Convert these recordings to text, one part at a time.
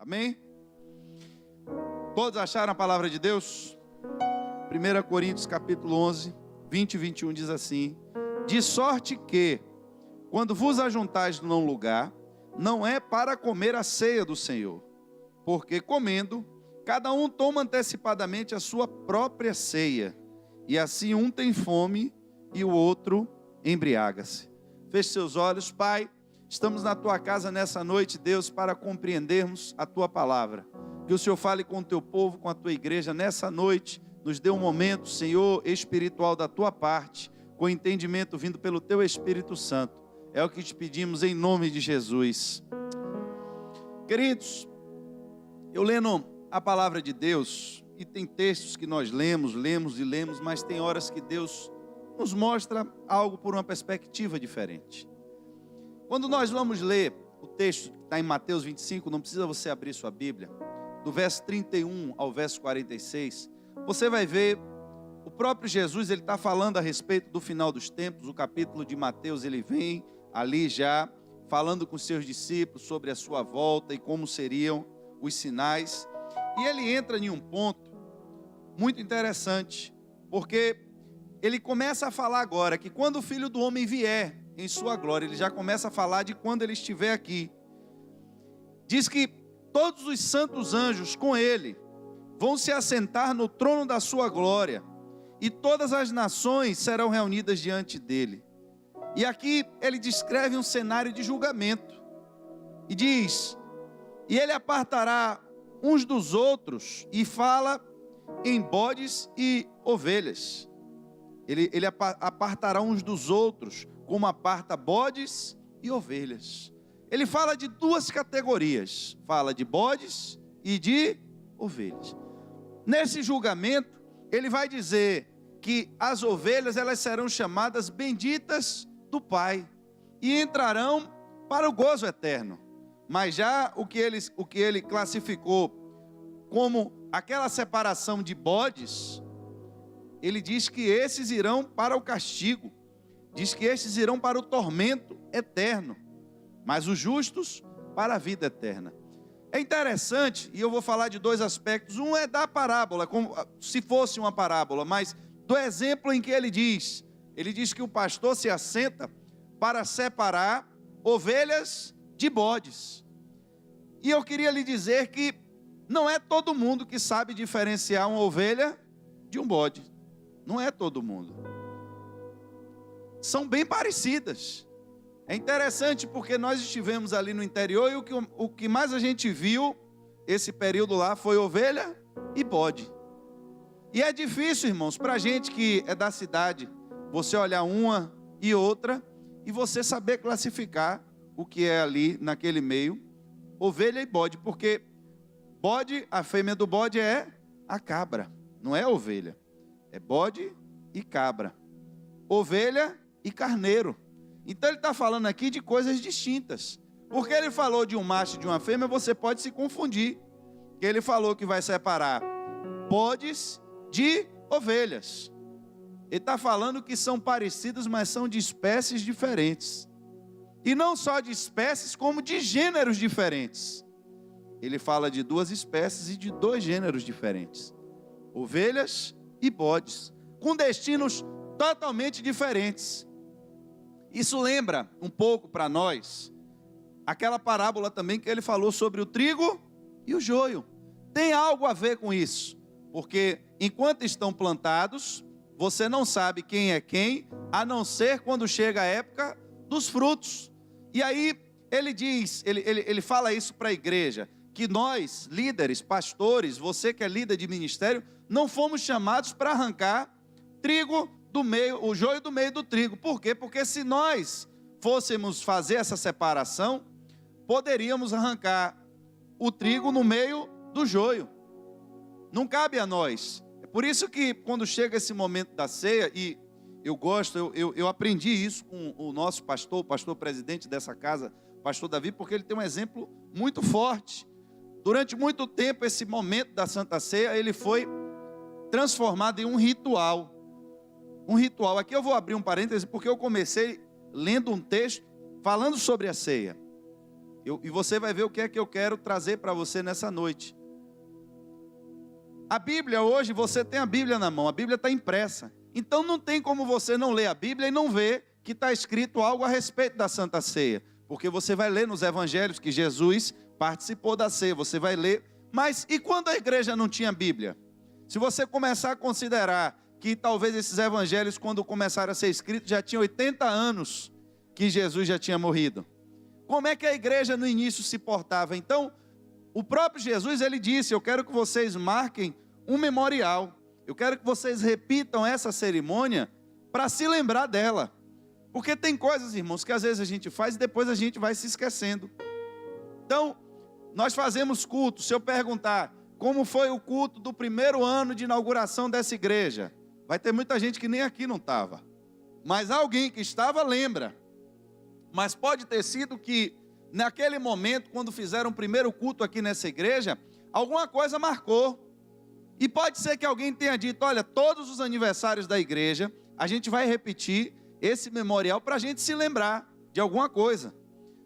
Amém? Todos acharam a palavra de Deus? 1 Coríntios capítulo 11, 20 e 21 diz assim: de sorte que, quando vos ajuntais num lugar, não é para comer a ceia do Senhor, porque comendo, cada um toma antecipadamente a sua própria ceia, e assim um tem fome e o outro embriaga-se. Feche seus olhos. Pai, estamos na tua casa nessa noite, Deus, para compreendermos a tua palavra. Que o Senhor fale com o teu povo, com a tua igreja nessa noite. Nos dê um momento, Senhor, espiritual da tua parte, com entendimento vindo pelo teu Espírito Santo. É o que te pedimos em nome de Jesus. Queridos, eu lendo a palavra de Deus, e tem textos que nós lemos, mas tem horas que Deus nos mostra algo por uma perspectiva diferente. Quando nós vamos ler o texto que está em Mateus 25, não precisa você abrir sua Bíblia, do verso 31 ao verso 46, você vai ver o próprio Jesus, ele está falando a respeito do final dos tempos. O capítulo de Mateus, ele vem ali já falando com seus discípulos sobre a sua volta e como seriam os sinais. E ele entra em um ponto muito interessante, porque ele começa a falar agora que quando o Filho do Homem vier em sua glória, ele já começa a falar de quando ele estiver aqui. Diz que todos os santos anjos com ele vão se assentar no trono da sua glória, e todas as nações serão reunidas diante dele. E aqui ele descreve um cenário de julgamento, e diz: e ele apartará uns dos outros, e fala em bodes e ovelhas. Ele apartará uns dos outros, como aparta bodes e ovelhas. Ele fala de duas categorias, fala de bodes e de ovelhas. Nesse julgamento, ele vai dizer que as ovelhas, elas serão chamadas benditas do Pai, e entrarão para o gozo eterno. Mas já o que ele classificou como aquela separação de bodes, ele diz que esses irão para o castigo, diz que esses irão para o tormento eterno, mas os justos para a vida eterna. É interessante, e eu vou falar de dois aspectos. Um é da parábola, como se fosse uma parábola, mas do exemplo em que ele diz que o pastor se assenta para separar ovelhas de bodes. E eu queria lhe dizer que não é todo mundo que sabe diferenciar uma ovelha de um bode. Não é todo mundo. São bem parecidas. É interessante porque nós estivemos ali no interior e o que mais a gente viu esse período lá foi ovelha e bode. E é difícil, irmãos, para a gente que é da cidade, você olhar uma e outra e você saber classificar o que é ali naquele meio, ovelha e bode, porque bode, a fêmea do bode é a cabra, não é a ovelha, é bode e cabra, ovelha e carneiro. Então ele está falando aqui de coisas distintas. Porque ele falou de um macho e de uma fêmea, você pode se confundir. Ele falou que vai separar bodes de ovelhas. Ele está falando que são parecidas, mas são de espécies diferentes. E não só de espécies, como de gêneros diferentes. Ele fala de duas espécies e de dois gêneros diferentes. Ovelhas e bodes, com destinos totalmente diferentes. Isso lembra um pouco para nós aquela parábola também que ele falou sobre o trigo e o joio. Tem algo a ver com isso, porque enquanto estão plantados, você não sabe quem é quem, a não ser quando chega a época dos frutos. E aí ele diz, ele fala isso para a igreja, que nós, líderes, pastores, você que é líder de ministério, não fomos chamados para arrancar trigo do meio, o joio do meio do trigo. Por quê? Porque se nós fôssemos fazer essa separação, poderíamos arrancar o trigo no meio do joio. Não cabe a nós. É por isso que quando chega esse momento da ceia, e eu gosto, eu aprendi isso com o nosso pastor, o pastor presidente dessa casa, o pastor Davi, porque ele tem um exemplo muito forte. Durante muito tempo, esse momento da Santa Ceia, ele foi transformado em um ritual. Um ritual. Aqui eu vou abrir um parêntese, porque eu comecei lendo um texto falando sobre a ceia. E você vai ver o que é que eu quero trazer para você nessa noite. A Bíblia hoje, você tem a Bíblia na mão, a Bíblia está impressa. Então não tem como você não ler a Bíblia e não ver que está escrito algo a respeito da Santa Ceia. Porque você vai ler nos evangelhos que Jesus participou da ceia, você vai ler. Mas e quando a igreja não tinha Bíblia? Se você começar a considerar que talvez esses evangelhos, quando começaram a ser escritos, já tinham 80 anos que Jesus já tinha morrido. Como é que a igreja no início se portava? Então, o próprio Jesus, ele disse: eu quero que vocês marquem um memorial. Eu quero que vocês repitam essa cerimônia para se lembrar dela. Porque tem coisas, irmãos, que às vezes a gente faz e depois a gente vai se esquecendo. Então, nós fazemos culto. Se eu perguntar como foi o culto do primeiro ano de inauguração dessa igreja, vai ter muita gente que nem aqui não estava. Mas alguém que estava lembra. Mas pode ter sido que naquele momento, quando fizeram o primeiro culto aqui nessa igreja, alguma coisa marcou. E pode ser que alguém tenha dito: olha, todos os aniversários da igreja, a gente vai repetir esse memorial para a gente se lembrar de alguma coisa.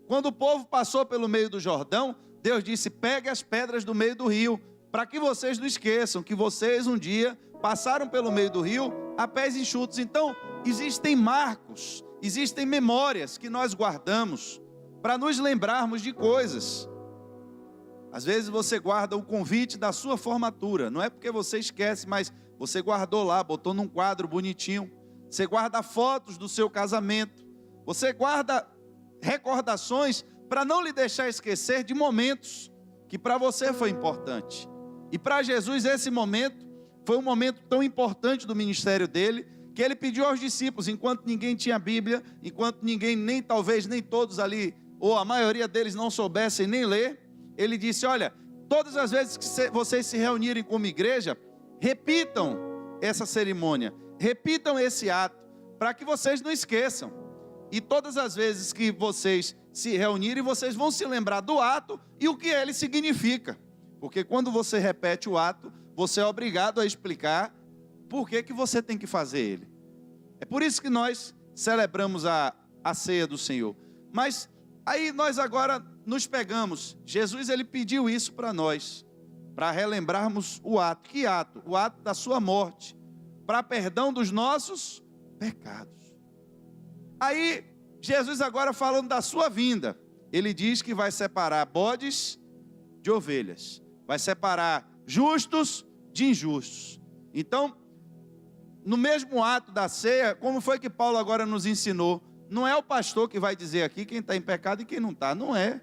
Quando o povo passou pelo meio do Jordão, Deus disse: pegue as pedras do meio do rio, para que vocês não esqueçam que vocês um dia passaram pelo meio do rio a pés enxutos. Então, existem marcos, existem memórias que nós guardamos para nos lembrarmos de coisas. Às vezes você guarda o convite da sua formatura, não é porque você esquece, mas você guardou lá, botou num quadro bonitinho. Você guarda fotos do seu casamento, você guarda recordações para não lhe deixar esquecer de momentos que para você foi importante. E para Jesus esse momento foi um momento tão importante do ministério dele, que ele pediu aos discípulos, enquanto ninguém tinha Bíblia, enquanto ninguém, nem talvez nem todos ali, ou a maioria deles não soubessem nem ler, ele disse: olha, todas as vezes que vocês se reunirem como igreja, repitam essa cerimônia, repitam esse ato, para que vocês não esqueçam. E todas as vezes que vocês se reunirem, vocês vão se lembrar do ato e o que ele significa. Porque quando você repete o ato, você é obrigado a explicar por que você tem que fazer ele. É por isso que nós celebramos a ceia do Senhor. Mas aí nós agora nos pegamos. Jesus, ele pediu isso para nós, para relembrarmos o ato. Que ato? O ato da sua morte, para perdão dos nossos pecados. Aí, Jesus agora falando da sua vinda, ele diz que vai separar bodes de ovelhas, vai separar justos de injustos. Então, no mesmo ato da ceia, como foi que Paulo agora nos ensinou? Não é o pastor que vai dizer aqui quem está em pecado e quem não está, não é.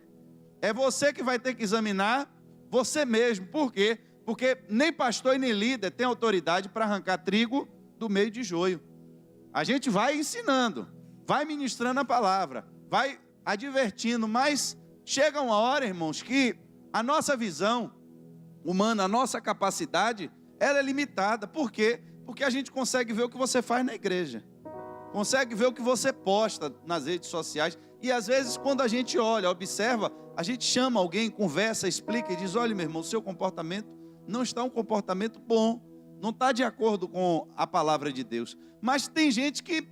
É você que vai ter que examinar você mesmo. Por quê? Porque nem pastor e nem líder tem autoridade para arrancar trigo do meio de joio. A gente vai ensinando, vai ministrando a palavra, vai advertindo, mas chega uma hora, irmãos, que a nossa visão humana, a nossa capacidade, ela é limitada. Por quê? Porque a gente consegue ver o que você faz na igreja, consegue ver o que você posta nas redes sociais, e às vezes quando a gente olha, observa, a gente chama alguém, conversa, explica e diz: olha, meu irmão, o seu comportamento não está um comportamento bom, não está de acordo com a palavra de Deus. Mas tem gente que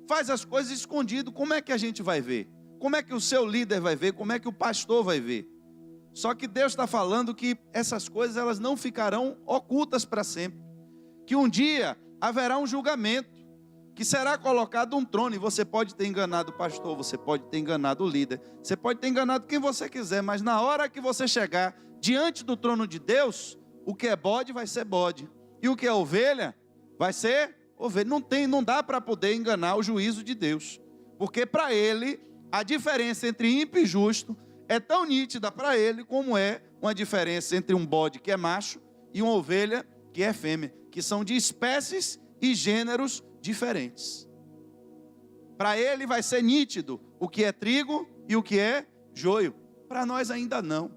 faz as coisas escondido. Como é que a gente vai ver? Como é que o seu líder vai ver? Como é que o pastor vai ver? Só que Deus está falando que essas coisas, elas não ficarão ocultas para sempre, que um dia haverá um julgamento, que será colocado um trono, e você pode ter enganado o pastor, você pode ter enganado o líder, você pode ter enganado quem você quiser, mas na hora que você chegar diante do trono de Deus, o que é bode vai ser bode, e o que é ovelha vai ser ovelha. Não dá para poder enganar o juízo de Deus, porque para ele a diferença entre ímpio e justo é tão nítida para ele como é uma diferença entre um bode que é macho e uma ovelha que é fêmea, que são de espécies e gêneros diferentes. Para ele vai ser nítido o que é trigo e o que é joio. Para nós ainda não.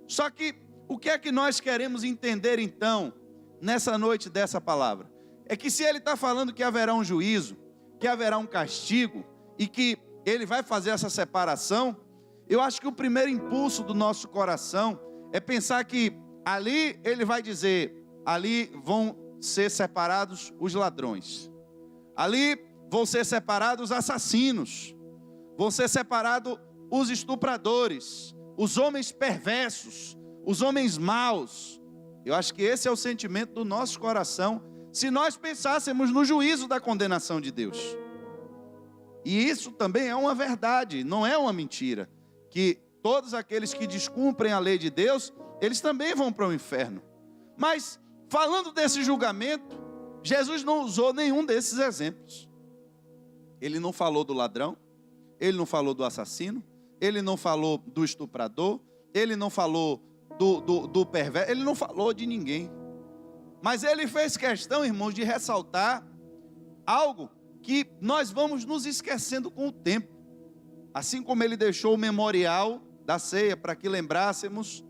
Só que o que é que nós queremos entender então nessa noite dessa palavra? É que se ele está falando que haverá um juízo, que haverá um castigo e que ele vai fazer essa separação, eu acho que o primeiro impulso do nosso coração é pensar que ali ele vai dizer: ali vão ser separados os ladrões, ali vão ser separados os assassinos, vão ser separados os estupradores, os homens perversos, os homens maus. Eu acho que esse é o sentimento do nosso coração, se nós pensássemos no juízo da condenação de Deus. E isso também é uma verdade, não é uma mentira, que todos aqueles que descumprem a lei de Deus, eles também vão para o inferno. Mas, falando desse julgamento, Jesus não usou nenhum desses exemplos. Ele não falou do ladrão, ele não falou do assassino, ele não falou do estuprador, ele não falou do perverso, ele não falou de ninguém. Mas ele fez questão, irmãos, de ressaltar algo que nós vamos nos esquecendo com o tempo. Assim como ele deixou o memorial da ceia para que lembrássemos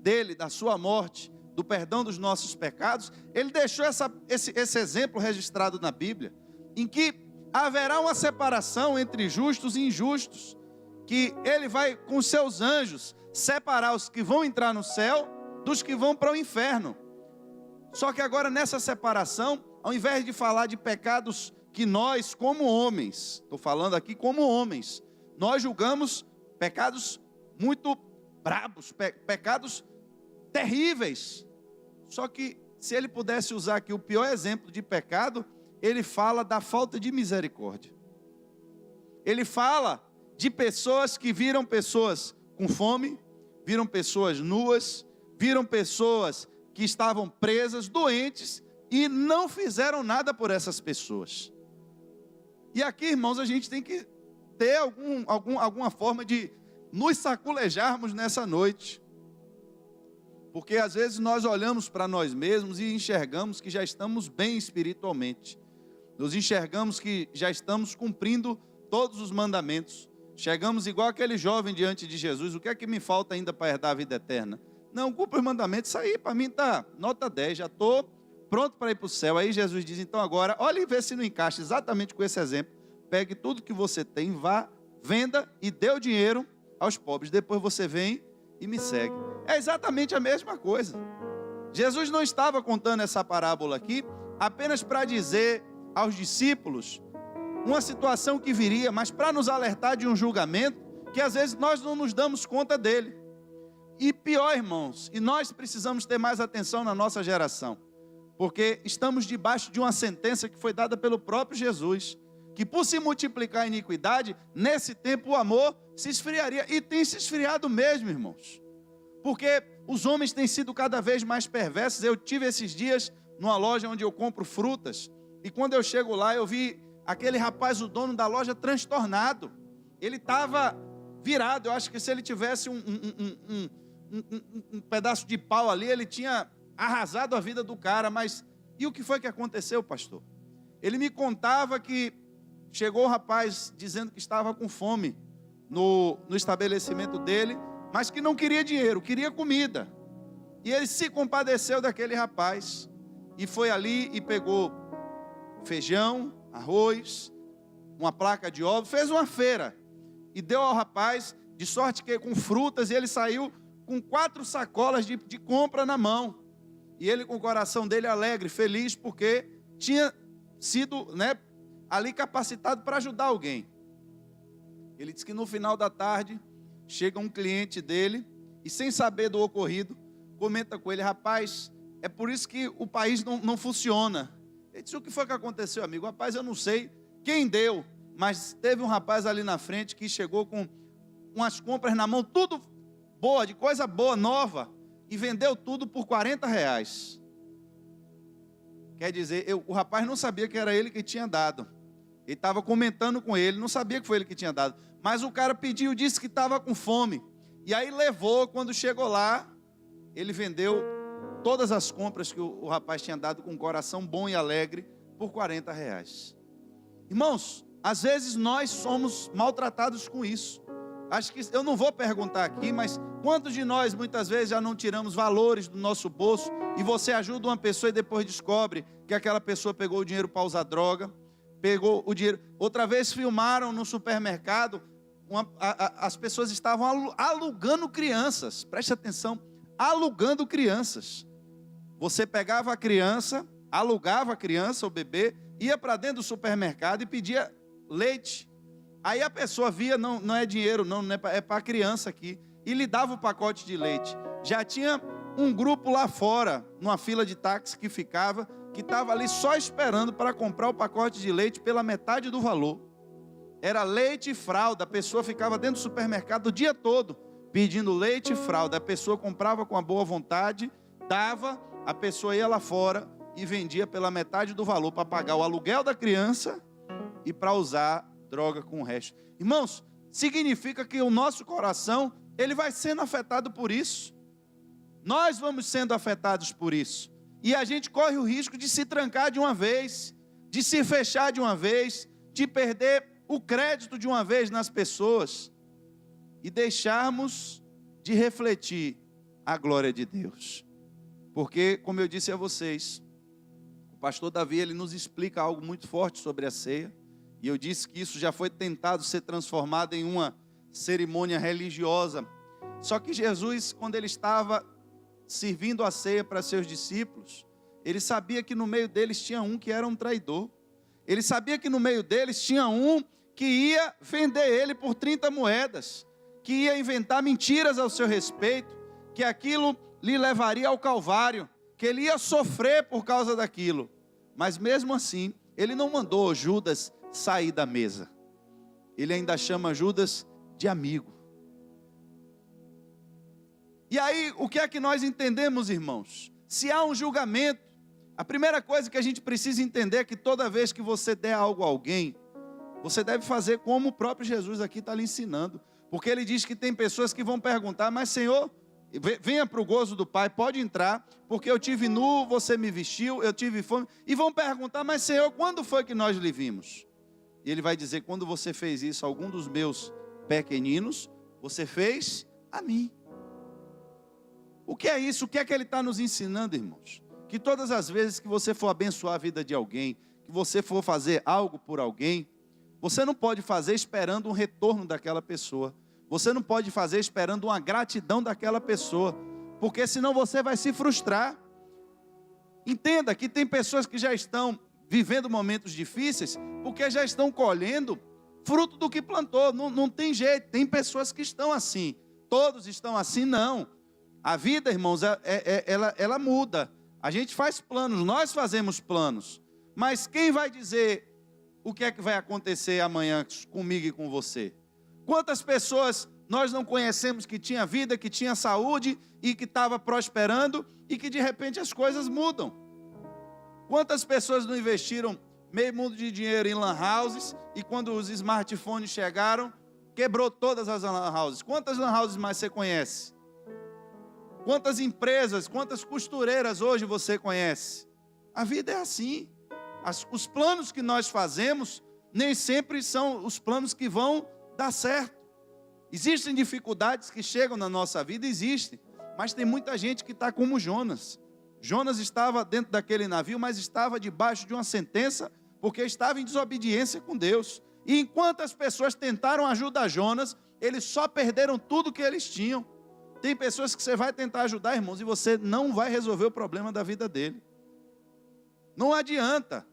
dele, da sua morte, do perdão dos nossos pecados, ele deixou esse exemplo registrado na Bíblia, em que haverá uma separação entre justos e injustos, que ele vai com seus anjos separar os que vão entrar no céu dos que vão para o inferno. Só que agora nessa separação, ao invés de falar de pecados que nós como homens, estou falando aqui como homens, nós julgamos pecados muito brabos, pecados terríveis. Só que se ele pudesse usar aqui o pior exemplo de pecado, ele fala da falta de misericórdia. Ele fala de pessoas que viram pessoas com fome, viram pessoas nuas, viram pessoas que estavam presas, doentes, e não fizeram nada por essas pessoas. E aqui, irmãos, a gente tem que ter alguma forma de nos saculejarmos nessa noite. Porque às vezes nós olhamos para nós mesmos e enxergamos que já estamos bem espiritualmente. Nos enxergamos que já estamos cumprindo todos os mandamentos. Chegamos igual aquele jovem diante de Jesus: o que é que me falta ainda para herdar a vida eterna? Não, cumpre os mandamentos, isso aí para mim está nota 10, já estou pronto para ir para o céu. Aí Jesus diz: então agora, olha e vê se não encaixa exatamente com esse exemplo. Pegue tudo que você tem, vá, venda e dê o dinheiro aos pobres. Depois você vem e me segue. É exatamente a mesma coisa. Jesus não estava contando essa parábola aqui apenas para dizer aos discípulos uma situação que viria, mas para nos alertar de um julgamento que às vezes nós não nos damos conta dele. E pior, irmãos, e nós precisamos ter mais atenção na nossa geração, porque estamos debaixo de uma sentença que foi dada pelo próprio Jesus, que por se multiplicar a iniquidade, nesse tempo o amor se esfriaria, e tem se esfriado mesmo, irmãos, porque os homens têm sido cada vez mais perversos. Eu tive esses dias numa loja onde eu compro frutas, e quando eu chego lá, eu vi aquele rapaz, o dono da loja, transtornado. Ele estava virado. Eu acho que se ele tivesse um pedaço de pau ali, ele tinha arrasado a vida do cara. Mas e o que foi que aconteceu, pastor? Ele me contava que chegou o rapaz dizendo que estava com fome no estabelecimento dele, mas que não queria dinheiro, queria comida. E ele se compadeceu daquele rapaz e foi ali e pegou feijão, arroz, uma placa de ovos, fez uma feira e deu ao rapaz, de sorte que com frutas, e ele saiu com 4 sacolas de compra na mão. E ele, com o coração dele alegre, feliz, porque tinha sido, ali capacitado para ajudar alguém. Ele disse que no final da tarde chega um cliente dele e, sem saber do ocorrido, comenta com ele: rapaz, é por isso que o país não funciona. Ele disse: o que foi que aconteceu, amigo? Rapaz, eu não sei quem deu, mas teve um rapaz ali na frente que chegou com umas compras na mão, tudo boa, de coisa boa, nova, e vendeu tudo por R$40. Quer dizer, o rapaz não sabia que era ele que tinha dado. Ele estava comentando com ele, não sabia que foi ele que tinha dado. Mas o cara pediu, disse que estava com fome. E aí levou, quando chegou lá, ele vendeu todas as compras que o rapaz tinha dado com um coração bom e alegre por R$40. Irmãos, às vezes nós somos maltratados com isso. Acho que eu não vou perguntar aqui, mas quantos de nós muitas vezes já não tiramos valores do nosso bolso e você ajuda uma pessoa e depois descobre que aquela pessoa pegou o dinheiro para usar droga, pegou o dinheiro. Outra vez filmaram no supermercado, as pessoas estavam alugando crianças, preste atenção, alugando crianças. Você pegava a criança, alugava a criança, o bebê, ia para dentro do supermercado e pedia leite. Aí a pessoa via, não é dinheiro, não é para a criança aqui, e lhe dava o pacote de leite. Já tinha um grupo lá fora, numa fila de táxi que ficava, que estava ali só esperando para comprar o pacote de leite pela metade do valor. Era leite e fralda, a pessoa ficava dentro do supermercado o dia todo, pedindo leite e fralda. A pessoa comprava com a boa vontade, dava, a pessoa ia lá fora e vendia pela metade do valor para pagar o aluguel da criança e para usar droga com o resto. Irmãos, significa que o nosso coração, ele vai sendo afetado por isso. Nós vamos sendo afetados por isso. E a gente corre o risco de se trancar de uma vez, de se fechar de uma vez, de perder o crédito de uma vez nas pessoas e deixarmos de refletir a glória de Deus. Porque, como eu disse a vocês, o pastor Davi, ele nos explica algo muito forte sobre a ceia. E eu disse que isso já foi tentado ser transformado em uma cerimônia religiosa. Só que Jesus, quando ele estava servindo a ceia para seus discípulos, ele sabia que no meio deles tinha um que era um traidor. Ele sabia que no meio deles tinha um que ia vender ele por 30 moedas, que ia inventar mentiras ao seu respeito, que aquilo lhe levaria ao Calvário, que ele ia sofrer por causa daquilo. Mas mesmo assim, ele não mandou Judas sair da mesa. Ele ainda chama Judas de amigo. E aí, o que é que nós entendemos, irmãos? Se há um julgamento, a primeira coisa que a gente precisa entender é que toda vez que você der algo a alguém, você deve fazer como o próprio Jesus aqui está lhe ensinando. Porque ele diz que tem pessoas que vão perguntar, mas Senhor, venha para o gozo do Pai, pode entrar, porque eu tive nu, você me vestiu, eu tive fome. E vão perguntar, mas Senhor, quando foi que nós lhe vimos? E ele vai dizer, quando você fez isso a algum dos meus pequeninos, você fez a mim. O que é isso? O que é que ele está nos ensinando, irmãos? Que todas as vezes que você for abençoar a vida de alguém, que você for fazer algo por alguém, você não pode fazer esperando um retorno daquela pessoa. Você não pode fazer esperando uma gratidão daquela pessoa, porque senão você vai se frustrar. Entenda que tem pessoas que já estão vivendo momentos difíceis, porque já estão colhendo fruto do que plantou. Não tem jeito, tem pessoas que estão assim. Todos estão assim, não. A vida, irmãos, ela muda. A gente faz planos, nós fazemos planos. Mas quem vai dizer o que é que vai acontecer amanhã comigo e com você? Quantas pessoas nós não conhecemos que tinha vida, que tinha saúde e que estava prosperando e que de repente as coisas mudam? Quantas pessoas não investiram meio mundo de dinheiro em lan houses e quando os smartphones chegaram, quebrou todas as lan houses? Quantas lan houses mais você conhece? Quantas empresas, quantas costureiras hoje você conhece? A vida é assim. Os planos que nós fazemos nem sempre são os planos que vão dar certo. Existem dificuldades que chegam na nossa vida, existem. Mas tem muita gente que está como Jonas. Jonas estava dentro daquele navio, mas estava debaixo de uma sentença, porque estava em desobediência com Deus. E enquanto as pessoas tentaram ajudar Jonas, eles só perderam tudo que eles tinham. Tem pessoas que você vai tentar ajudar, irmãos, e você não vai resolver o problema da vida dele. Não adianta.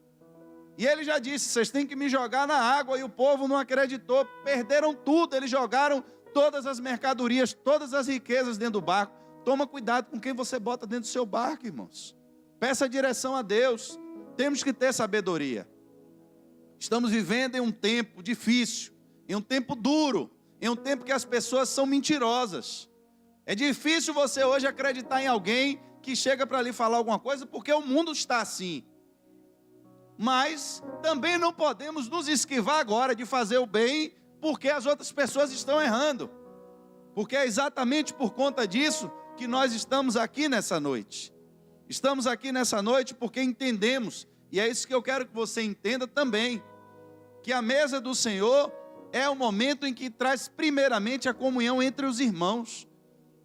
E ele já disse, vocês têm que me jogar na água, e o povo não acreditou. Perderam tudo, eles jogaram todas as mercadorias, todas as riquezas dentro do barco. Toma cuidado com quem você bota dentro do seu barco, irmãos. Peça direção a Deus. Temos que ter sabedoria. Estamos vivendo em um tempo difícil, em um tempo duro, em um tempo que as pessoas são mentirosas. É difícil você hoje acreditar em alguém que chega para lhe falar alguma coisa, porque o mundo está assim. Mas também não podemos nos esquivar agora de fazer o bem, porque as outras pessoas estão errando. Porque é exatamente por conta disso que nós estamos aqui nessa noite. Estamos aqui nessa noite porque entendemos, e é isso que eu quero que você entenda também, que a mesa do Senhor é o momento em que traz primeiramente a comunhão entre os irmãos.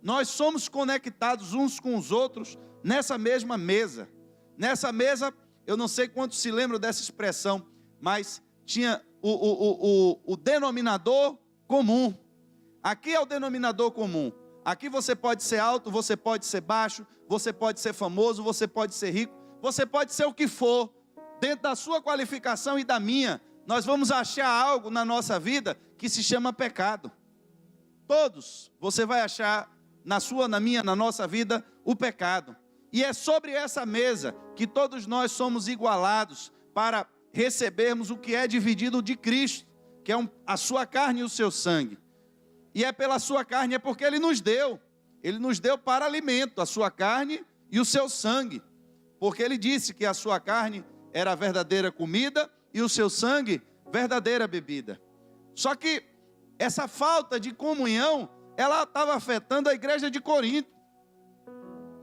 Nós somos conectados uns com os outros nessa mesma mesa. Nessa mesa, eu não sei quantos se lembram dessa expressão, mas tinha o denominador comum. Aqui é o denominador comum. Aqui você pode ser alto, você pode ser baixo, você pode ser famoso, você pode ser rico, você pode ser o que for. Dentro da sua qualificação e da minha, nós vamos achar algo na nossa vida que se chama pecado. Todos, você vai achar na sua, na minha, na nossa vida, o pecado. E é sobre essa mesa que todos nós somos igualados para recebermos o que é dividido de Cristo, que é a sua carne e o seu sangue. E é pela sua carne, é porque Ele nos deu para alimento, a sua carne e o seu sangue. Porque Ele disse que a sua carne era a verdadeira comida e o seu sangue, verdadeira bebida. Só que essa falta de comunhão, ela estava afetando a igreja de Corinto.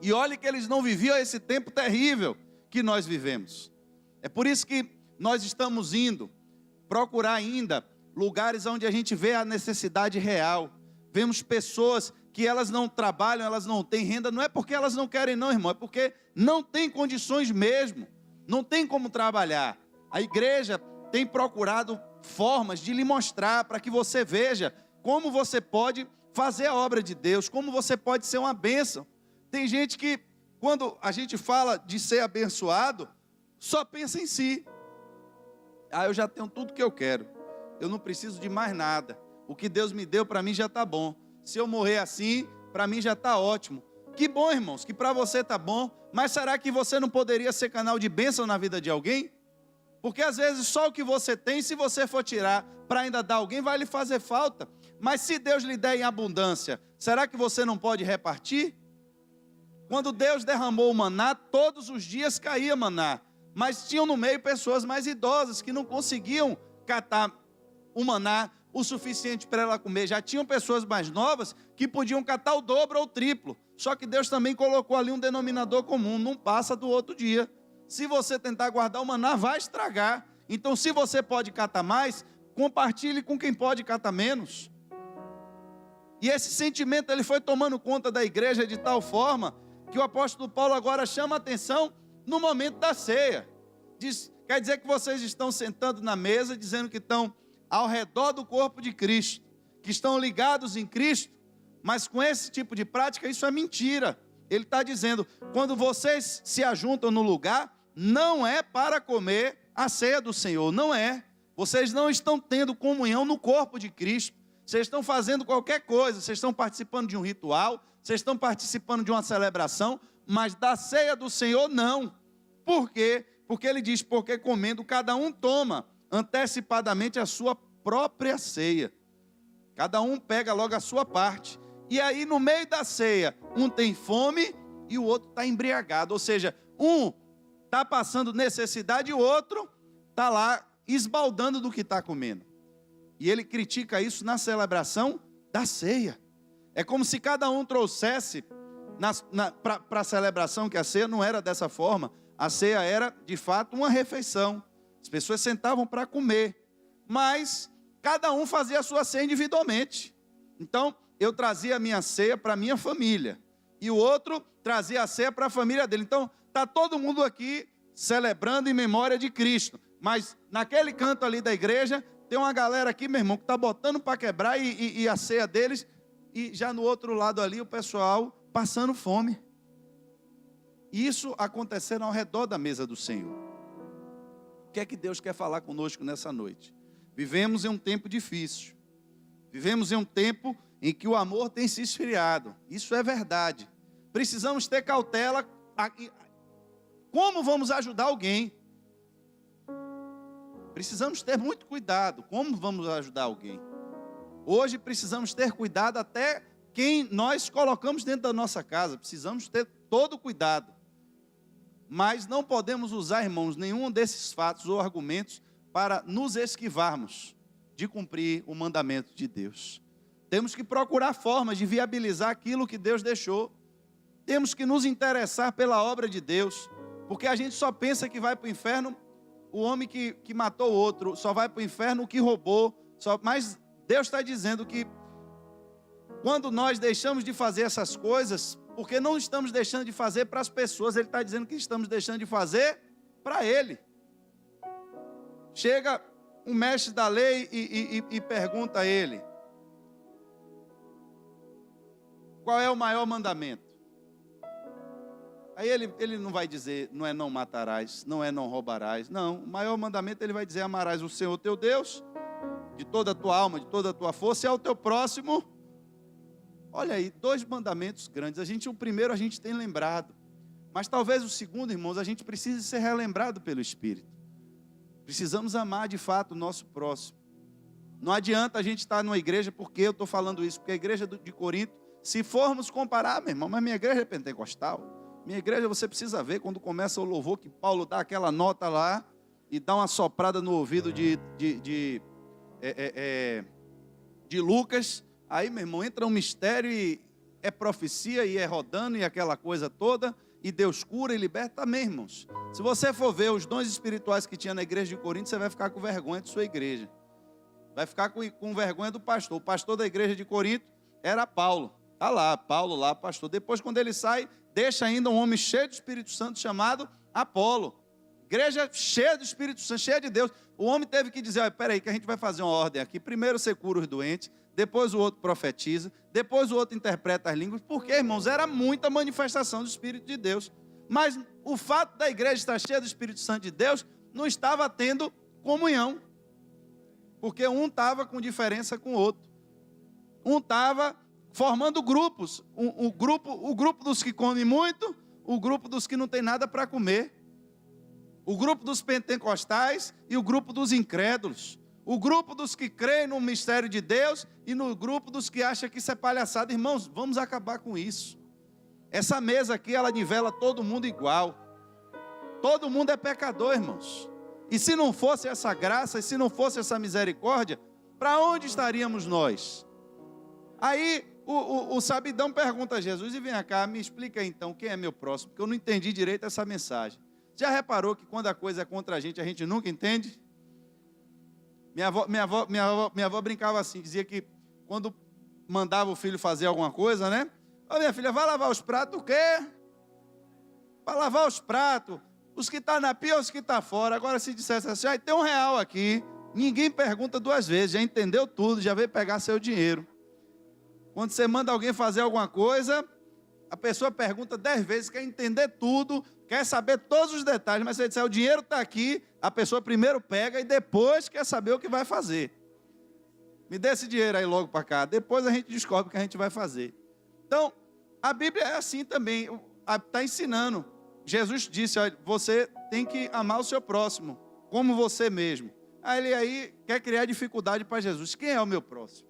E olhe que eles não viviam esse tempo terrível que nós vivemos. É por isso que nós estamos indo procurar ainda lugares onde a gente vê a necessidade real. Vemos pessoas que elas não trabalham, elas não têm renda, não é porque elas não querem não, irmão, é porque não tem condições mesmo, não tem como trabalhar. A igreja tem procurado formas de lhe mostrar para que você veja como você pode fazer a obra de Deus, como você pode ser uma bênção. Tem gente que, quando a gente fala de ser abençoado, só pensa em si. Eu já tenho tudo que eu quero, eu não preciso de mais nada. O que Deus me deu para mim já está bom. Se eu morrer assim, para mim já está ótimo. Que bom, irmãos, que para você está bom, mas será que você não poderia ser canal de bênção na vida de alguém? Porque às vezes só o que você tem, se você for tirar para ainda dar a alguém, vai lhe fazer falta. Mas se Deus lhe der em abundância, será que você não pode repartir? Quando Deus derramou o maná, todos os dias caía maná. Mas tinham no meio pessoas mais idosas que não conseguiam catar o maná o suficiente para ela comer. Já tinham pessoas mais novas que podiam catar o dobro ou o triplo. Só que Deus também colocou ali um denominador comum, não passa do outro dia. Se você tentar guardar o maná, vai estragar. Então, se você pode catar mais, compartilhe com quem pode catar menos. E esse sentimento ele foi tomando conta da igreja de tal forma que o apóstolo Paulo agora chama a atenção no momento da ceia. Quer dizer que vocês estão sentando na mesa, dizendo que estão ao redor do corpo de Cristo, que estão ligados em Cristo, mas com esse tipo de prática, isso é mentira. Ele está dizendo, quando vocês se ajuntam no lugar, não é para comer a ceia do Senhor, não é. Vocês não estão tendo comunhão no corpo de Cristo. Vocês estão fazendo qualquer coisa, vocês estão participando de um ritual, vocês estão participando de uma celebração, mas da ceia do Senhor não. Por quê? Porque ele diz, porque comendo cada um toma antecipadamente a sua própria ceia. Cada um pega logo a sua parte. E aí no meio da ceia, um tem fome e o outro está embriagado. Ou seja, um está passando necessidade e o outro está lá esbaldando do que está comendo. E ele critica isso na celebração da ceia. É como se cada um trouxesse para a celebração, que a ceia não era dessa forma. A ceia era, de fato, uma refeição. As pessoas sentavam para comer. Mas cada um fazia a sua ceia individualmente. Então, eu trazia a minha ceia para a minha família. E o outro trazia a ceia para a família dele. Então, está todo mundo aqui celebrando em memória de Cristo. Mas naquele canto ali da igreja, tem uma galera aqui, meu irmão, que está botando para quebrar e a ceia deles. E já no outro lado ali, o pessoal passando fome. Isso acontecendo ao redor da mesa do Senhor. O que é que Deus quer falar conosco nessa noite? Vivemos em um tempo difícil. Vivemos em um tempo em que o amor tem se esfriado. Isso é verdade. Precisamos ter cautela. Como vamos ajudar alguém? Precisamos ter muito cuidado. Como vamos ajudar alguém? Hoje precisamos ter cuidado até quem nós colocamos dentro da nossa casa. Precisamos ter todo cuidado. Mas não podemos usar, irmãos, nenhum desses fatos ou argumentos para nos esquivarmos de cumprir o mandamento de Deus. Temos que procurar formas de viabilizar aquilo que Deus deixou. Temos que nos interessar pela obra de Deus, porque a gente só pensa que vai para o inferno o homem que matou o outro, só vai para o inferno o que roubou. Mas Deus está dizendo que quando nós deixamos de fazer essas coisas, porque não estamos deixando de fazer para as pessoas, Ele está dizendo que estamos deixando de fazer para Ele. Chega um mestre da lei e pergunta a ele: qual é o maior mandamento? Aí ele não vai dizer, não é não matarás, não é não roubarás. Não, o maior mandamento ele vai dizer: amarás o Senhor teu Deus de toda a tua alma, de toda a tua força, e ao teu próximo. Olha aí, 2 mandamentos grandes. O primeiro a gente tem lembrado, mas talvez o segundo, irmãos, a gente precise ser relembrado pelo Espírito. Precisamos amar de fato o nosso próximo. Não adianta a gente estar numa igreja, porque eu estou falando isso, porque a igreja de Corinto, se formos comparar, meu irmão, mas minha igreja é pentecostal. Minha igreja, você precisa ver quando começa o louvor, que Paulo dá aquela nota lá e dá uma soprada no ouvido de Lucas. Aí, meu irmão, entra um mistério e é profecia e é rodando e aquela coisa toda, e Deus cura e liberta. Amém, irmãos? Se você for ver os dons espirituais que tinha na igreja de Corinto, você vai ficar com vergonha de sua igreja. Vai ficar com vergonha do pastor. O pastor da igreja de Corinto era Paulo. Está lá, Paulo lá, pastor. Depois, quando ele sai, deixa ainda um homem cheio do Espírito Santo chamado Apolo. Igreja cheia do Espírito Santo, cheia de Deus. O homem teve que dizer, espera aí que a gente vai fazer uma ordem aqui. Primeiro você cura os doentes, depois o outro profetiza, depois o outro interpreta as línguas. Porque, irmãos, era muita manifestação do Espírito de Deus. Mas o fato da igreja estar cheia do Espírito Santo de Deus não estava tendo comunhão. Porque um estava com diferença com o outro. Um estava formando grupos. O grupo dos que comem muito, o grupo dos que não tem nada para comer. O grupo dos pentecostais e o grupo dos incrédulos. O grupo dos que creem no mistério de Deus e no grupo dos que acham que isso é palhaçada. Irmãos, vamos acabar com isso. Essa mesa aqui, ela nivela todo mundo igual. Todo mundo é pecador, irmãos. E se não fosse essa graça, e se não fosse essa misericórdia, para onde estaríamos nós? Aí o sabidão pergunta a Jesus, e vem cá, me explica aí, então, quem é meu próximo? Porque eu não entendi direito essa mensagem. Já reparou que quando a coisa é contra a gente nunca entende? Minha avó brincava assim, dizia que quando mandava o filho fazer alguma coisa, né? Ô, minha filha, vai lavar os pratos, o quê? Vai lavar os pratos. Os que estão na pia ou os que estão fora. Agora se dissesse assim, tem R$1 aqui, ninguém pergunta 2 vezes, já entendeu tudo, já veio pegar seu dinheiro. Quando você manda alguém fazer alguma coisa, a pessoa pergunta 10 vezes, quer entender tudo, quer saber todos os detalhes, mas se você disser, o dinheiro está aqui, a pessoa primeiro pega e depois quer saber o que vai fazer. Me dê esse dinheiro aí logo para cá, depois a gente descobre o que a gente vai fazer. Então, a Bíblia é assim também, está ensinando. Jesus disse, olha, você tem que amar o seu próximo, como você mesmo. Aí ele quer criar dificuldade para Jesus. Quem é o meu próximo?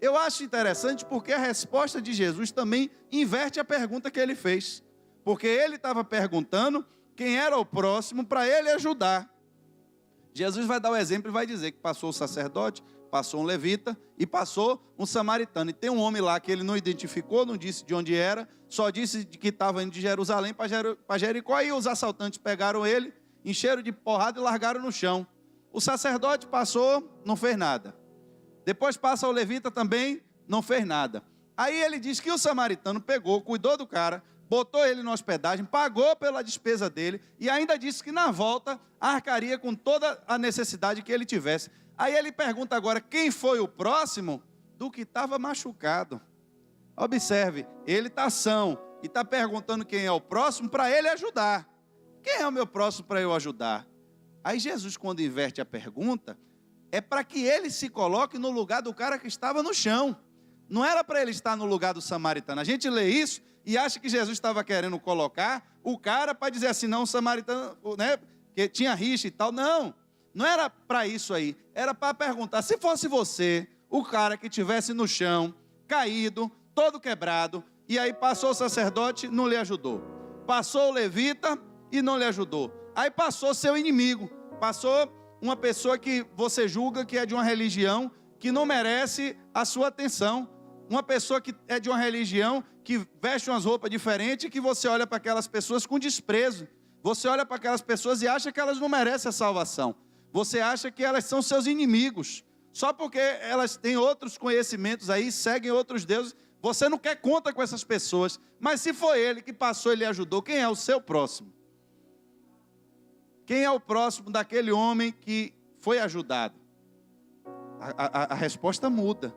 Eu acho interessante porque a resposta de Jesus também inverte a pergunta que ele fez. Porque ele estava perguntando quem era o próximo para ele ajudar. Jesus vai dar o exemplo e vai dizer que passou o sacerdote, passou um levita e passou um samaritano. E tem um homem lá que ele não identificou, não disse de onde era, só disse que estava indo de Jerusalém para Jericó. E os assaltantes pegaram ele, encheram de porrada e largaram no chão. O sacerdote passou, não fez nada. Depois passa o levita também, não fez nada. Aí ele diz que o samaritano pegou, cuidou do cara, botou ele na hospedagem, pagou pela despesa dele e ainda disse que na volta arcaria com toda a necessidade que ele tivesse. Aí ele pergunta agora, quem foi o próximo do que estava machucado? Observe, ele está são e está perguntando quem é o próximo para ele ajudar. Quem é o meu próximo para eu ajudar? Aí Jesus, quando inverte a pergunta, é para que ele se coloque no lugar do cara que estava no chão. Não era para ele estar no lugar do samaritano. A gente lê isso e acha que Jesus estava querendo colocar o cara para dizer assim, não, o samaritano, né, que tinha rixa e tal. Não, não era para isso aí. Era para perguntar, se fosse você, o cara que estivesse no chão, caído, todo quebrado, e aí passou o sacerdote, não lhe ajudou. Passou o levita e não lhe ajudou. Aí passou seu inimigo, passou uma pessoa que você julga que é de uma religião que não merece a sua atenção. Uma pessoa que é de uma religião que veste umas roupas diferentes e que você olha para aquelas pessoas com desprezo. Você olha para aquelas pessoas e acha que elas não merecem a salvação. Você acha que elas são seus inimigos. Só porque elas têm outros conhecimentos aí, seguem outros deuses, você não quer conta com essas pessoas. Mas se foi ele que passou e lhe ajudou, quem é o seu próximo? Quem é o próximo daquele homem que foi ajudado? A resposta muda.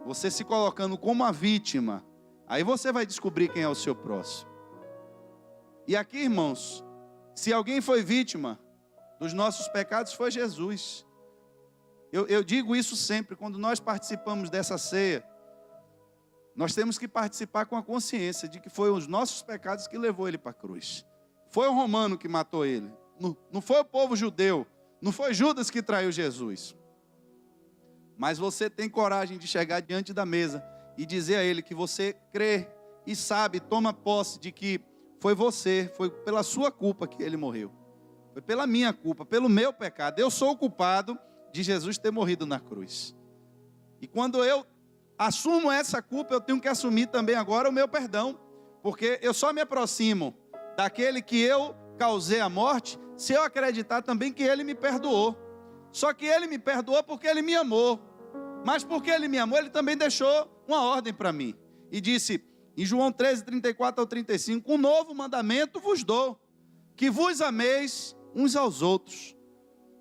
Você se colocando como a vítima, aí você vai descobrir quem é o seu próximo. E aqui, irmãos, se alguém foi vítima dos nossos pecados, foi Jesus. Eu digo isso sempre, quando nós participamos dessa ceia, nós temos que participar com a consciência de que foi os nossos pecados que levou ele para a cruz. Foi o romano que matou ele, não foi o povo judeu, não foi Judas que traiu Jesus. Mas você tem coragem de chegar diante da mesa e dizer a ele que você crê e sabe, toma posse de que foi pela sua culpa que ele morreu. Foi pela minha culpa, pelo meu pecado. Eu sou o culpado de Jesus ter morrido na cruz. E quando eu assumo essa culpa, eu tenho que assumir também agora o meu perdão. Porque eu só me aproximo daquele que eu causei a morte, se eu acreditar também que ele me perdoou. Só que ele me perdoou porque ele me amou. Mas porque ele me amou, ele também deixou uma ordem para mim. E disse, em João 13, 34 ao 35, um novo mandamento vos dou, que vos ameis uns aos outros.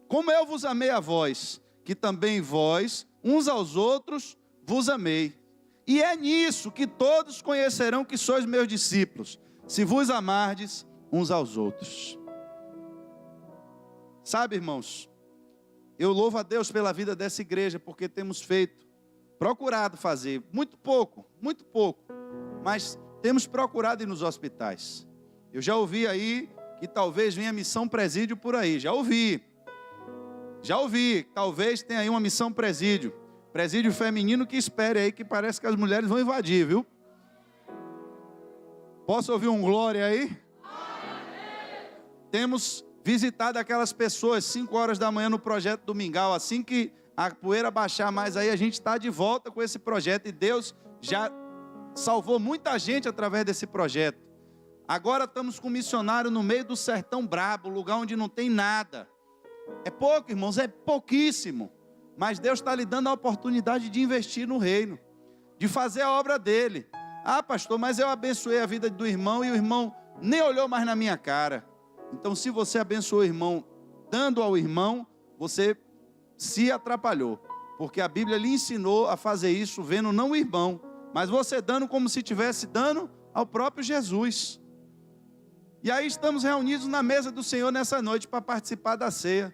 Como eu vos amei a vós, que também vós, uns aos outros, vos amei. E é nisso que todos conhecerão que sois meus discípulos, se vos amardes uns aos outros. Sabe, irmãos, eu louvo a Deus pela vida dessa igreja, porque temos procurado fazer, muito pouco, mas temos procurado ir nos hospitais. Eu já ouvi aí que talvez venha missão presídio por aí, já ouvi, talvez tenha aí uma missão presídio feminino que espere aí, que parece que as mulheres vão invadir, viu? Posso ouvir um glória aí? Temos visitado aquelas pessoas 5 horas da manhã no projeto Domingal. Assim que a poeira baixar mais aí, a gente está de volta com esse projeto. E Deus já salvou muita gente através desse projeto. Agora estamos com um missionário no meio do sertão brabo, lugar onde não tem nada. É pouco, irmãos, é pouquíssimo. Mas Deus está lhe dando a oportunidade de investir no reino, de fazer a obra dele. Ah, pastor, mas eu abençoei a vida do irmão e o irmão nem olhou mais na minha cara. Então, se você abençoou o irmão, dando ao irmão, você se atrapalhou. Porque a Bíblia lhe ensinou a fazer isso, vendo não o irmão, mas você dando como se estivesse dando ao próprio Jesus. E aí estamos reunidos na mesa do Senhor nessa noite para participar da ceia.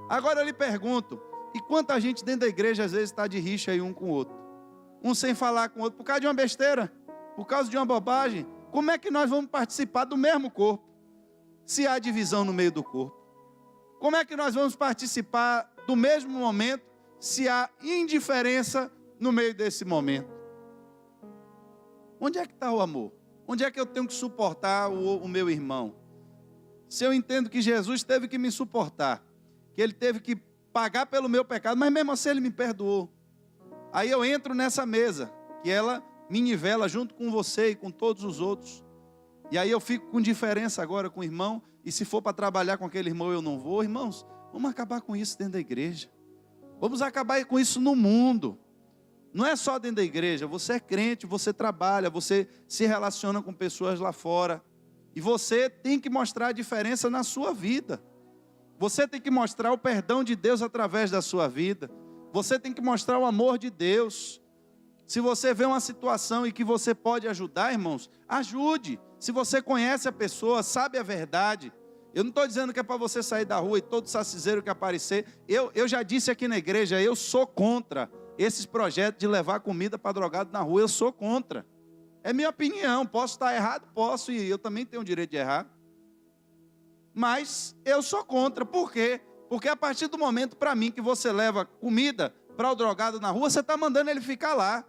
Agora eu lhe pergunto, e quanta gente dentro da igreja às vezes está de rixa aí um com o outro? Um sem falar com o outro, por causa de uma besteira, por causa de uma bobagem. Como é que nós vamos participar do mesmo corpo, se há divisão no meio do corpo? Como é que nós vamos participar do mesmo momento, se há indiferença no meio desse momento? Onde é que está o amor? Onde é que eu tenho que suportar o meu irmão? Se eu entendo que Jesus teve que me suportar, que ele teve que pagar pelo meu pecado, mas mesmo assim ele me perdoou. Aí eu entro nessa mesa, que ela me nivela junto com você e com todos os outros. E aí eu fico com diferença agora com o irmão, e se for para trabalhar com aquele irmão eu não vou. Irmãos, vamos acabar com isso dentro da igreja. Vamos acabar com isso no mundo. Não é só dentro da igreja, você é crente, você trabalha, você se relaciona com pessoas lá fora. E você tem que mostrar a diferença na sua vida. Você tem que mostrar o perdão de Deus através da sua vida. Você tem que mostrar o amor de Deus. Se você vê uma situação e que você pode ajudar, irmãos, ajude. Se você conhece a pessoa, sabe a verdade. Eu não estou dizendo que é para você sair da rua e todo saciseiro que aparecer. Eu já disse aqui na igreja, eu sou contra esses projetos de levar comida para drogado na rua. Eu sou contra. É minha opinião. Posso estar errado? Posso, e eu também tenho o direito de errar. Mas eu sou contra. Por quê? Porque a partir do momento, para mim, que você leva comida para o drogado na rua, você está mandando ele ficar lá.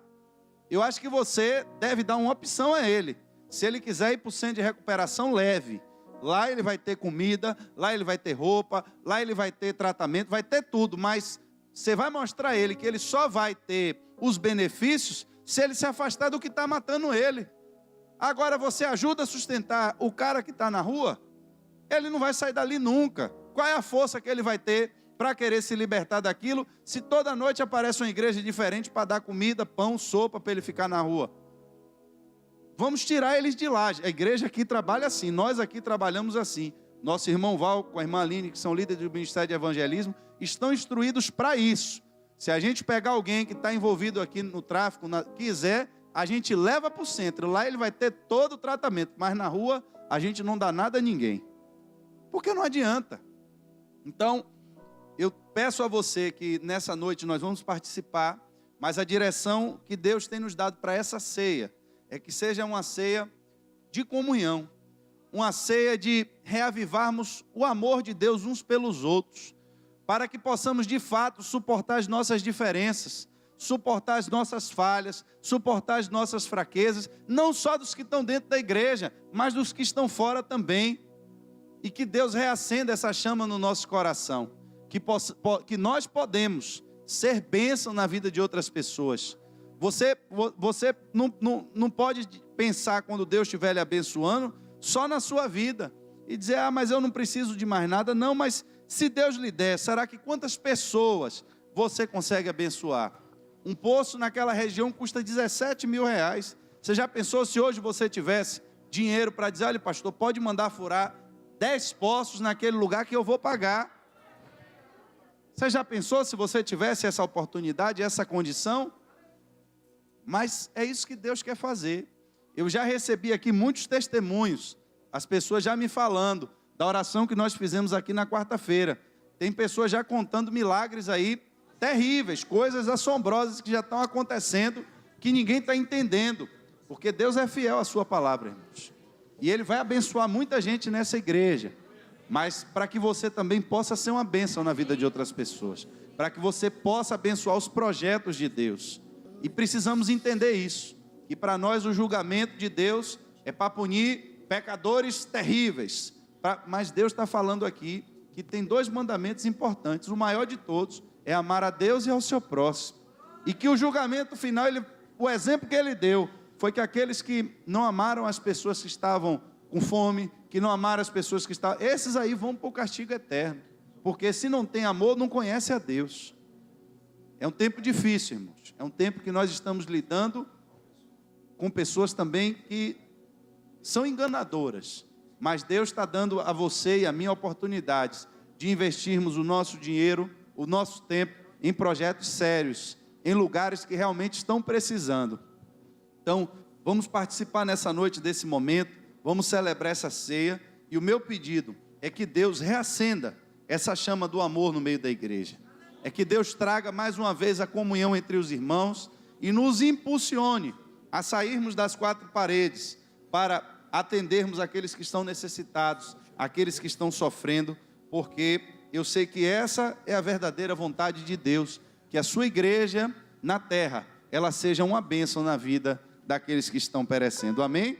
Eu acho que você deve dar uma opção a ele. Se ele quiser ir para o centro de recuperação, leve. Lá ele vai ter comida, lá ele vai ter roupa, lá ele vai ter tratamento, vai ter tudo. Mas você vai mostrar a ele que ele só vai ter os benefícios se ele se afastar do que está matando ele. Agora você ajuda a sustentar o cara que está na rua, ele não vai sair dali nunca. Qual é a força que ele vai ter para querer se libertar daquilo, se toda noite aparece uma igreja diferente para dar comida, pão, sopa para ele ficar na rua? Vamos tirar eles de lá. A igreja aqui trabalha assim, nós aqui trabalhamos assim. Nosso irmão Val com a irmã Aline, que são líderes do Ministério de Evangelismo, estão instruídos para isso. Se a gente pegar alguém que está envolvido aqui no tráfico, quiser, a gente leva para o centro. Lá ele vai ter todo o tratamento, mas na rua a gente não dá nada a ninguém. Porque não adianta. Então, eu peço a você que nessa noite nós vamos participar, mas a direção que Deus tem nos dado para essa ceia é que seja uma ceia de comunhão, uma ceia de reavivarmos o amor de Deus uns pelos outros, para que possamos de fato suportar as nossas diferenças, suportar as nossas falhas, suportar as nossas fraquezas, não só dos que estão dentro da igreja, mas dos que estão fora também, e que Deus reacenda essa chama no nosso coração, que nós podemos ser bênção na vida de outras pessoas. Você não pode pensar, quando Deus estiver lhe abençoando, só na sua vida, e dizer, mas eu não preciso de mais nada. Não, mas se Deus lhe der, será que quantas pessoas você consegue abençoar? Um poço naquela região custa 17 mil reais. Você já pensou se hoje você tivesse dinheiro para dizer, olha pastor, pode mandar furar 10 poços naquele lugar que eu vou pagar? Você já pensou se você tivesse essa oportunidade, essa condição? Mas é isso que Deus quer fazer. Eu já recebi aqui muitos testemunhos, as pessoas já me falando da oração que nós fizemos aqui na quarta-feira. Tem pessoas já contando milagres aí terríveis, coisas assombrosas que já estão acontecendo, que ninguém está entendendo, porque Deus é fiel à sua palavra, irmãos. E Ele vai abençoar muita gente nessa igreja, mas para que você também possa ser uma bênção na vida de outras pessoas, para que você possa abençoar os projetos de Deus. E precisamos entender isso, que para nós o julgamento de Deus é para punir pecadores terríveis, mas Deus está falando aqui que tem 2 mandamentos importantes. O maior de todos é amar a Deus e ao seu próximo, e que o julgamento final, o exemplo que Ele deu, foi que aqueles que não amaram as pessoas que estavam com fome, que não amaram as pessoas que estavam, esses aí vão para o castigo eterno, porque se não tem amor, não conhece a Deus. É um tempo difícil, irmãos, é um tempo que nós estamos lidando com pessoas também que são enganadoras, mas Deus está dando a você e a mim oportunidades de investirmos o nosso dinheiro, o nosso tempo em projetos sérios, em lugares que realmente estão precisando. Então, vamos participar nessa noite desse momento, vamos celebrar essa ceia, e o meu pedido é que Deus reacenda essa chama do amor no meio da igreja. É que Deus traga mais uma vez a comunhão entre os irmãos e nos impulsione a sairmos das 4 paredes para atendermos aqueles que estão necessitados, aqueles que estão sofrendo, porque eu sei que essa é a verdadeira vontade de Deus, que a sua igreja na terra, ela seja uma bênção na vida daqueles que estão perecendo. Amém?